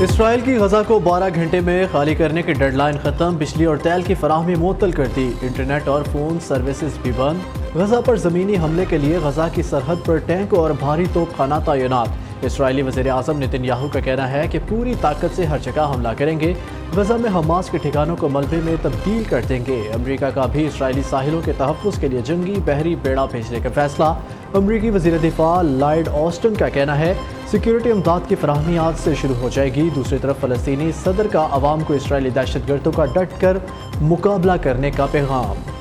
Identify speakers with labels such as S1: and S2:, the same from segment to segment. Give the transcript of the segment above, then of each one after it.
S1: اسرائیل کی غزہ کو 12 گھنٹے میں خالی کرنے کی ڈیڈ لائن ختم، بجلی اور تیل کی فراہمی معطل کر دی، انٹرنیٹ اور فون سروسز بھی بند۔ غزہ پر زمینی حملے کے لیے غزہ کی سرحد پر ٹینک اور بھاری توپ خانہ تعینات۔ اسرائیلی وزیر اعظم نیتن یاہو کا کہنا ہے کہ پوری طاقت سے ہر جگہ حملہ کریں گے، غزہ میں حماس کے ٹھکانوں کو ملبے میں تبدیل کر دیں گے۔ امریکہ کا بھی اسرائیلی ساحلوں کے تحفظ کے لیے جنگی بحری بیڑا بھیجنے کا فیصلہ۔ امریکی وزیر دفاع لائیڈ آسٹن کا کہنا ہے سیکیورٹی امداد کی فراہمی آج سے شروع ہو جائے گی۔ دوسری طرف فلسطینی صدر کا عوام کو اسرائیلی دہشت گردوں کا ڈٹ کر مقابلہ کرنے کا پیغام۔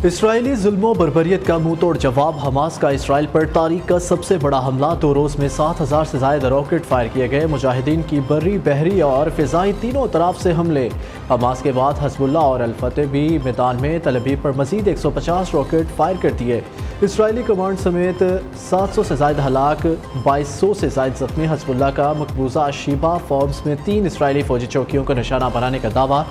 S1: اسرائیلی ظلم و بربریت کا منہ توڑ جواب، حماس کا اسرائیل پر تاریخ کا سب سے بڑا حملہ۔ 2 روز میں 7,000 سے زائد راکٹ فائر کیے گئے، مجاہدین کی بری، بحری اور فضائی تینوں طرف سے حملے۔ حماس کے بعد حزب اللہ اور الفتح بھی میدان میں، تل ابیب پر مزید 150 راکٹ فائر کر دیے۔ اسرائیلی کمانڈ سمیت 700 سے زائد ہلاک، 2200 سے زائد زخمی۔ حزب اللہ کا مقبوضہ شیبہ فوربس میں 3 اسرائیلی فوجی چوکیوں کو نشانہ بنانے کا دعویٰ،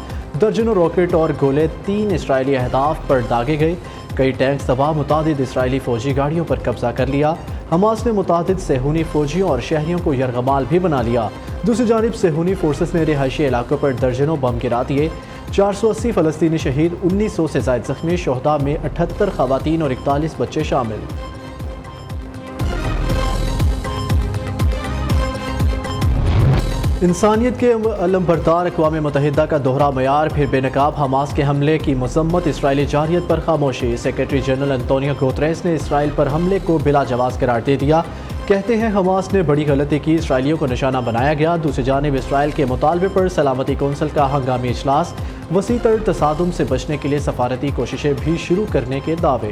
S1: درجنوں راکٹ اور گولے 3 اسرائیلی اہداف پر داغے گئے، کئی ٹینکس تباہ، متعدد اسرائیلی فوجی گاڑیوں پر قبضہ کر لیا۔ حماس نے متعدد صہیونی فوجیوں اور شہریوں کو یرغمال بھی بنا لیا۔ دوسری جانب صہیونی فورسز نے رہائشی علاقوں پر درجنوں بم گرا دیے، 480 فلسطینی شہید، 1900 سے زائد زخمی، شہداء میں 78 خواتین اور 41 بچے شامل۔ انسانیت کے علمبردار اقوام متحدہ کا دوہرا معیار، پھر بے نقاب حماس کے حملے کی مذمت، اسرائیلی جارحیت پر خاموشی۔ سیکرٹری جنرل انطونیو گوتریس نے اسرائیل پر حملے کو بلا جواز قرار دے دیا، کہتے ہیں حماس نے بڑی غلطی کی، اسرائیلیوں کو نشانہ بنایا گیا۔ دوسری جانب اسرائیل کے مطالبے پر سلامتی کونسل کا ہنگامی اجلاس، وسیع تر تصادم سے بچنے کے لیے سفارتی کوششیں بھی شروع کرنے کے دعوے۔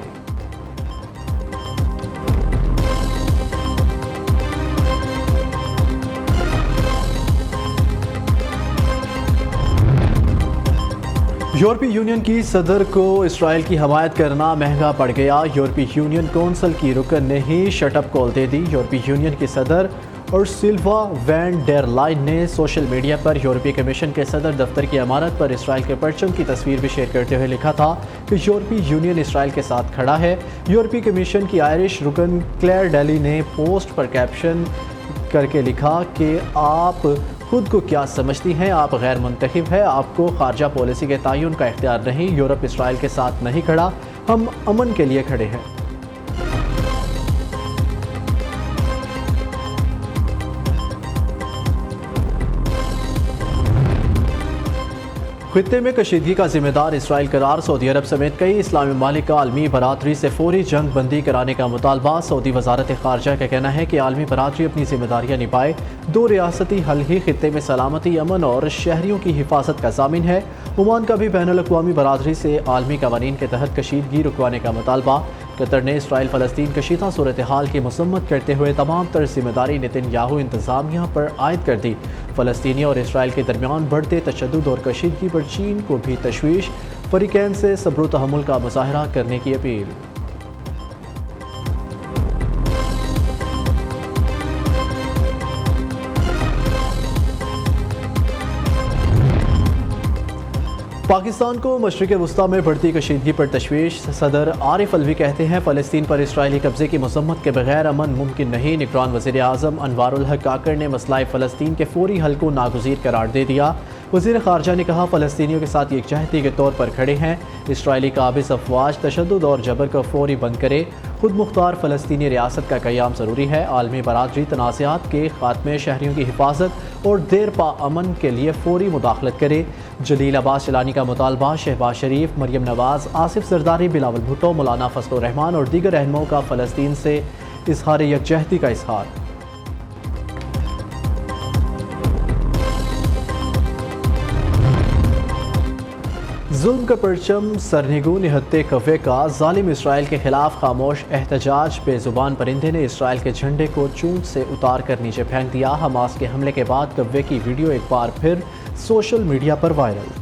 S1: یورپی یونین کی صدر کو اسرائیل کی حمایت کرنا مہنگا پڑ گیا، یورپی یونین کونسل کی رکن نے ہی شٹ اپ کال دے دی۔ یورپی یونین کی صدر ارسولا وین ڈیر لائن نے سوشل میڈیا پر یورپی کمیشن کے صدر دفتر کی عمارت پر اسرائیل کے پرچم کی تصویر بھی شیئر کرتے ہوئے لکھا تھا کہ یورپی یونین اسرائیل کے ساتھ کھڑا ہے۔ یورپی کمیشن کی آئرش رکن کلیئر ڈیلی نے پوسٹ پر کیپشن کر کے لکھا کہ آپ خود کو کیا سمجھتی ہیں، آپ غیر منتخب ہیں، آپ کو خارجہ پالیسی کے تعین کا اختیار نہیں، یورپ اسرائیل کے ساتھ نہیں کھڑا، ہم امن کے لیے کھڑے ہیں۔ خطے میں کشیدگی کا ذمہ دار اسرائیل قرار، سعودی عرب سمیت کئی اسلامی ممالک کا عالمی برادری سے فوری جنگ بندی کرانے کا مطالبہ۔ سعودی وزارت خارجہ کا کہنا ہے کہ عالمی برادری اپنی ذمہ داریاں نبھائے، 2 ریاستی حل ہی خطے میں سلامتی، امن اور شہریوں کی حفاظت کا ضامن ہے۔ عمان کا بھی بین الاقوامی برادری سے عالمی قوانین کے تحت کشیدگی رکوانے کا مطالبہ۔ قطر نے اسرائیل فلسطین کشیدہ صورتحال کی مذمت کرتے ہوئے تمام تر ذمہ داری نیتن یاہو انتظامیہ پر عائد کر دی۔ فلسطینی اور اسرائیل کے درمیان بڑھتے تشدد اور کشیدگی پر چین کو بھی تشویش، فریقین سے صبر و تحمل کا مظاہرہ کرنے کی اپیل۔ پاکستان کو مشرق وسطیٰ میں بڑھتی کشیدگی پر تشویش، صدر عارف الوی کہتے ہیں فلسطین پر اسرائیلی قبضے کی مذمت کے بغیر امن ممکن نہیں۔ نگران وزیر اعظم انوار الحق کاکڑ نے مسئلہ فلسطین کے فوری حل کو ناگزیر قرار دے دیا۔ وزیر خارجہ نے کہا فلسطینیوں کے ساتھ یکجہتی کے طور پر کھڑے ہیں، اسرائیلی قابض افواج تشدد اور جبر کو فوری بند کرے، خود مختار فلسطینی ریاست کا قیام ضروری ہے، عالمی برادری تنازعات کے خاتمے، شہریوں کی حفاظت اور دیر پا امن کے لیے فوری مداخلت کرے۔ جلیل عباس چلانی کا مطالبہ، شہباز شریف، مریم نواز، آصف زرداری، بلاول بھٹو، مولانا فضل الرحمان اور دیگر رہنماؤں کا فلسطین سے اظہار یکجہتی کا اظہار۔ ظلم کا پرچم سرنگوں نہتے کوے کا، ظالم اسرائیل کے خلاف خاموش احتجاج، بے زبان پرندے نے اسرائیل کے جھنڈے کو چونچ سے اتار کر نیچے پھینک دیا۔ حماس کے حملے کے بعد کوے کی ویڈیو ایک بار پھر سوشل میڈیا پر وائرل۔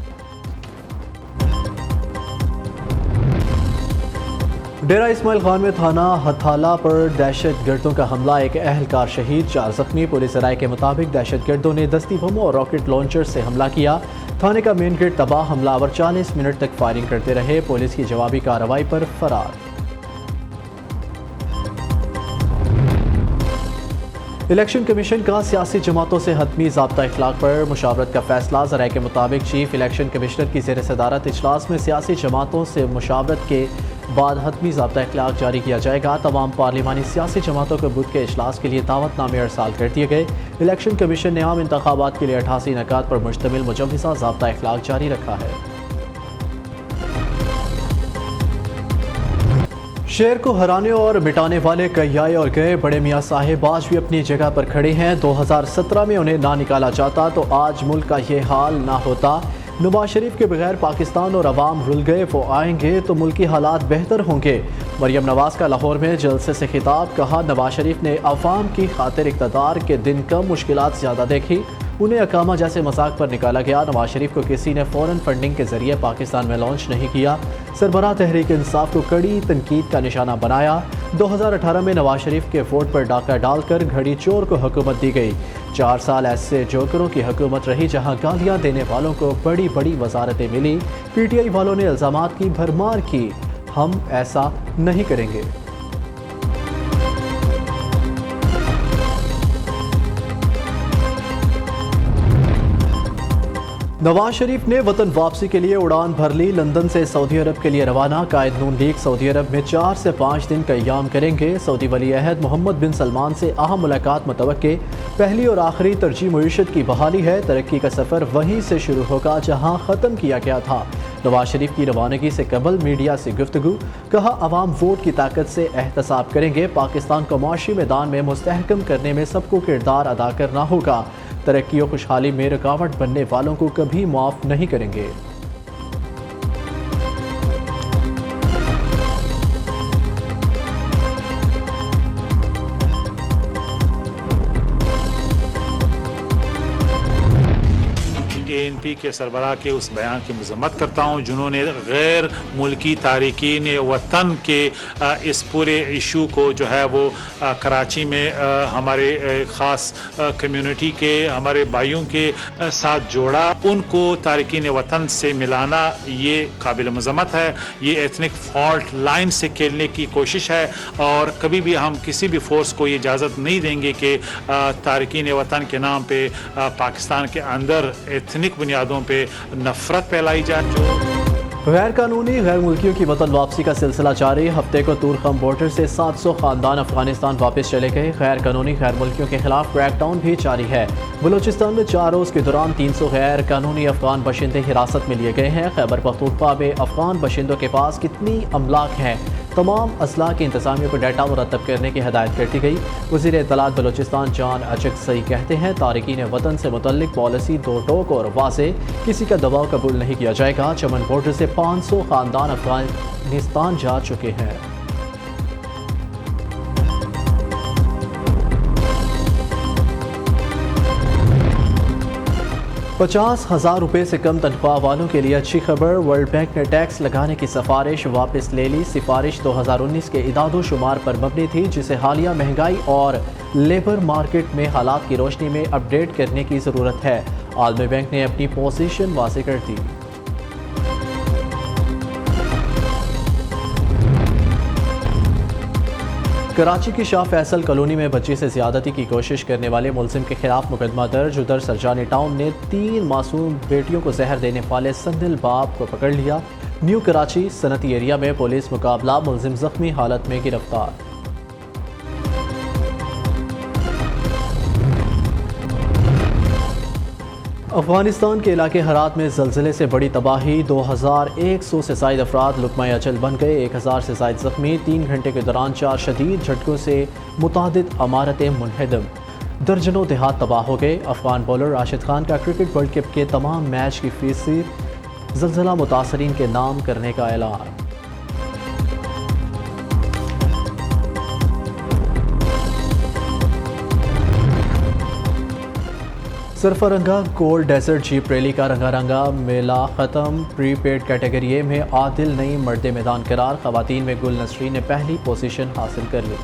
S1: ڈیرہ اسماعیل خان میں تھانہ ہتھالا پر دہشت گردوں کا حملہ، ایک اہلکار شہید، 4 زخمی۔ پولیس رائے کے مطابق دہشت گردوں نے دستی بموں اور راکٹ لانچر سے حملہ کیا، تھانے کا مین گیٹ تباہ، حملہ آور 40 منٹ تک فائرنگ کرتے رہے، پولیس کی جوابی کارروائی پر فرار۔ الیکشن کمیشن کا سیاسی جماعتوں سے حتمی ضابطہ اخلاق پر مشاورت کا فیصلہ۔ ذرائع کے مطابق چیف الیکشن کمشنر کی زیر صدارت اجلاس میں سیاسی جماعتوں سے مشاورت کے بعد حتمی ضابطہ اخلاق جاری کیا جائے گا۔ تمام پارلیمانی سیاسی جماعتوں کو بدھ کے اجلاس کے لیے دعوت نامے ارسال کر دیے گئے۔ الیکشن کمیشن نے عام انتخابات کے لیے 88 نکات پر مشتمل مجوزہ ضابطہ اخلاق جاری رکھا ہے۔ شیر کو ہرانے اور مٹانے والے کئی آئے اور گئے، بڑے میاں صاحب آج بھی اپنی جگہ پر کھڑے ہیں۔ 2017 میں انہیں نہ نکالا جاتا تو آج ملک کا یہ حال نہ ہوتا۔ نواز شریف کے بغیر پاکستان اور عوام رل گئے، وہ آئیں گے تو ملکی حالات بہتر ہوں گے۔ مریم نواز کا لاہور میں جلسے سے خطاب، کہا نواز شریف نے عوام کی خاطر اقتدار کے دن کم مشکلات زیادہ دیکھی، انہیں اقامہ جیسے مذاق پر نکالا گیا۔ نواز شریف کو کسی نے فوراً فنڈنگ کے ذریعے پاکستان میں لانچ نہیں کیا، سربراہ تحریک انصاف کو کڑی تنقید کا نشانہ بنایا۔ 2018 میں نواز شریف کے ووٹ پر ڈاکہ ڈال کر گھڑی چور کو حکومت دی گئی۔ 4 سال ایسے جوکروں کی حکومت رہی جہاں گالیاں دینے والوں کو بڑی بڑی وزارتیں ملی۔ پی ٹی آئی والوں نے الزامات کی بھرمار کی، ہم ایسا نہیں کریں گے۔ نواز شریف نے وطن واپسی کے لیے اڑان بھر لی، لندن سے سعودی عرب کے لیے روانہ۔ قائد نون لیگ سعودی عرب میں 4 سے 5 دن کا ایام کریں گے۔ سعودی ولی عہد محمد بن سلمان سے اہم ملاقات متوقع، پہلی اور آخری ترجیح معیشت کی بحالی ہے۔ ترقی کا سفر وہیں سے شروع ہوگا جہاں ختم کیا گیا تھا۔ نواز شریف کی روانگی سے قبل میڈیا سے گفتگو، کہا عوام ووٹ کی طاقت سے احتساب کریں گے، پاکستان کو معاشی میدان میں مستحکم کرنے میں سب کو کردار ادا کرنا ہوگا، ترقی و خوشحالی میں رکاوٹ بننے والوں کو کبھی معاف نہیں کریں گے۔
S2: ANP کے سربراہ کے اس بیان کی مذمت کرتا ہوں جنہوں نے غیر ملکی تارکین وطن کے اس پورے ایشو کو جو ہے وہ کراچی میں ہمارے خاص کمیونٹی کے ہمارے بھائیوں کے ساتھ جوڑا، ان کو تارکین وطن سے ملانا یہ قابل مذمت ہے۔ یہ ایتھنک فالٹ لائن سے کھیلنے کی کوشش ہے اور کبھی بھی ہم کسی بھی فورس کو یہ اجازت نہیں دیں گے کہ تارکین وطن کے نام پہ پاکستان کے اندر ایتھنک بنیادوں پہ نفرت پھیلائی جائے۔
S1: غیر قانونی غیر ملکیوں کی وطن واپسی کا سلسلہ جاری، ہفتے کو تورخم بارڈر سے 700 خاندان افغانستان واپس چلے گئے۔ غیر قانونی غیر ملکیوں کے خلاف کریک ڈاؤن بھی جاری ہے۔ بلوچستان میں 4 روز کے دوران 300 غیر قانونی افغان باشندے حراست میں لیے گئے ہیں۔ خیبر پختونخوا میں افغان باشندوں کے پاس کتنی املاک ہیں، تمام اسلحہ کی انتظامیہ کو ڈیٹا مرتب کرنے کی ہدایت کر دی گئی۔ وزیر اطلاعات بلوچستان جان اچکزئی کہتے ہیں تارکین وطن سے متعلق پالیسی 2 ٹوک اور واضح، کسی کا دباؤ قبول نہیں کیا جائے گا۔ چمن بارڈر سے 500 خاندان افغانستان جا چکے ہیں۔ 50,000 روپے سے کم تنخواہ والوں کے لیے اچھی خبر، ورلڈ بینک نے ٹیکس لگانے کی سفارش واپس لے لی۔ سفارش 2019 کے اعداد و شمار پر مبنی تھی جسے حالیہ مہنگائی اور لیبر مارکیٹ میں حالات کی روشنی میں اپ ڈیٹ کرنے کی ضرورت ہے۔ عالمی بینک نے اپنی پوزیشن واضح کر دی۔ کراچی کی شاہ فیصل کالونی میں بچی سے زیادتی کی کوشش کرنے والے ملزم کے خلاف مقدمہ درج۔ ادھر سرجانی ٹاؤن نے 3 معصوم بیٹیوں کو زہر دینے والے سنگل باپ کو پکڑ لیا۔ نیو کراچی صنعتی ایریا میں پولیس مقابلہ، ملزم زخمی حالت میں گرفتار۔ افغانستان کے علاقے ہرات میں زلزلے سے بڑی تباہی، 2100 سے زائد افراد لقمہ اجل بن گئے، 1000 سے زائد زخمی۔ 3 گھنٹے کے دوران 4 شدید جھٹکوں سے متعدد عمارتیں منہدم، درجنوں دیہات تباہ ہو گئے۔ افغان بولر راشد خان کا کرکٹ ورلڈ کپ کے تمام میچ کی فیس زلزلہ متاثرین کے نام کرنے کا اعلان۔ سرفرنگا گولڈ ڈیزرٹ جیپ ریلی کا رنگا رنگا میلہ ختم، پری پیڈ کیٹیگری میں عادل نئی مرد میدان قرار، خواتین میں گل نسرین نے پہلی پوزیشن حاصل کر لی۔